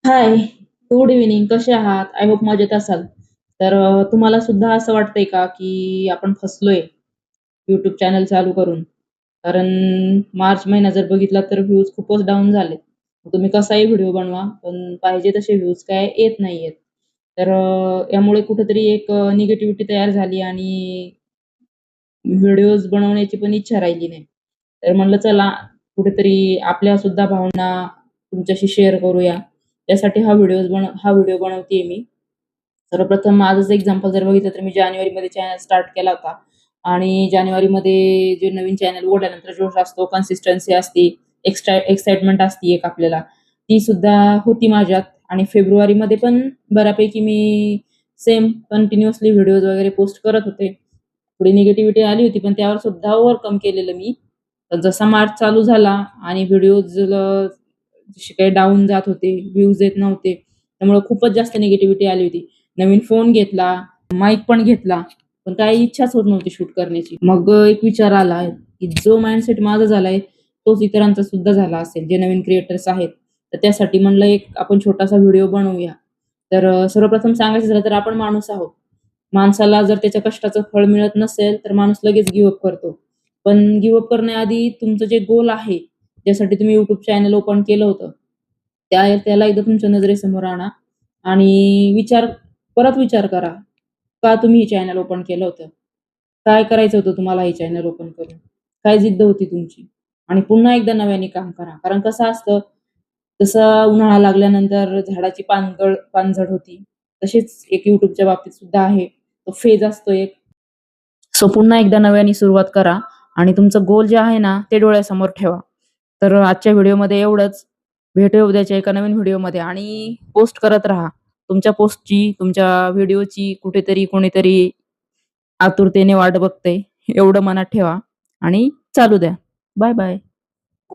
हाय, good evening. कसे आहात? I hope मजेत असाल. तर तुम्हाला सुद्धा असं वाटतंय का, की आपण फसलोय YouTube चॅनल चालू करून? कारण मार्च महिना जर बघितला तर व्ह्यूज खूपच डाऊन झाले. तुम्ही कसाही व्हिडिओ बनवा, पण पाहिजे तसे व्ह्यूज काय येत नाहीयेत. तर यामुळे कुठेतरी एक निगेटिव्हिटी तयार झाली आणि व्हिडिओज बनवण्याची पण इच्छा राहिली नाही. तर म्हणलं चला कुठेतरी आपल्या सुद्धा भावना तुमच्याशी शेअर करूया. त्यासाठी हा व्हिडिओ बनवतेय मी. सर्वप्रथम माझंच एक्झाम्पल जर बघितलं तर मी जानेवारीमध्ये चॅनल स्टार्ट केला होता आणि जानेवारीमध्ये जे नवीन चॅनल उघडल्यानंतर जोश असतो, कन्सिस्टन्सी असते, एक्साइटमेंट असते एक आपल्याला, ती सुद्धा होती माझ्यात आणि फेब्रुवारीमध्ये पण बऱ्यापैकी मी सेम कंटिन्युअसली व्हिडिओज वगैरे पोस्ट करत होते. थोडी निगेटिव्हिटी आली होती, पण त्यावर सुद्धा ओव्हरकम केलेलं मी. तर जसा मार्च चालू झाला आणि व्हिडिओज जसे काही डाउन जात होते, व्ह्यूज येत नव्हते. त्यामुळे खूपच जास्त निगेटिव्हिटी आली होती. नवीन फोन घेतला, माईक पण घेतला, पण काही इच्छाच होत नव्हती शूट करण्याची. मग एक विचार आला, की जो माइंडसेट माझा झालाय, तोच इतरांचा सुद्धा झाला असेल, जे नवीन क्रिएटर्स आहेत. तर त्यासाठी म्हणलं एक आपण छोटासा व्हिडिओ बनवूया. तर सर्वप्रथम सांगायचं झालं तर आपण माणूस आहोत. माणसाला जर त्याच्या कष्टाचं फळ मिळत नसेल, तर माणूस लगेच गिव्ह अप करतो. पण गिव्ह अप करण्याआधी तुमचं जे गोल आहे, ज्यासाठी तुम्ही YouTube चॅनल ओपन केलं होतं, त्याला एकदा तुमच्या नजरेसमोर आणा आणि परत विचार करा, का तुम्ही हे चॅनल ओपन केलं होतं? काय करायचं होतं तुम्हाला हे चॅनल ओपन करून? काय जिद्द होती तुमची? आणि पुन्हा एकदा नव्याने काम करा. कारण कसं असतं, जसं उन्हाळा लागल्यानंतर झाडाची पानझड होती, तशीच एक YouTubeच्या बाबतीत सुद्धा आहे. तो फेज असतो एक. सो पुन्हा एकदा नव्याने सुरुवात करा आणि तुमचं गोल जे आहे ना, ते डोळ्यासमोर ठेवा. तर आजच्या व्हिडिओमध्ये एवढंच. भेटूया उद्याच्या एका नवीन व्हिडिओमध्ये आणि पोस्ट करत राहा. तुमच्या पोस्टची, तुमच्या व्हिडिओची कुठेतरी कोणीतरी आतुरतेने वाट बघतंय, एवढं मनात ठेवा आणि चालू द्या. Bye bye.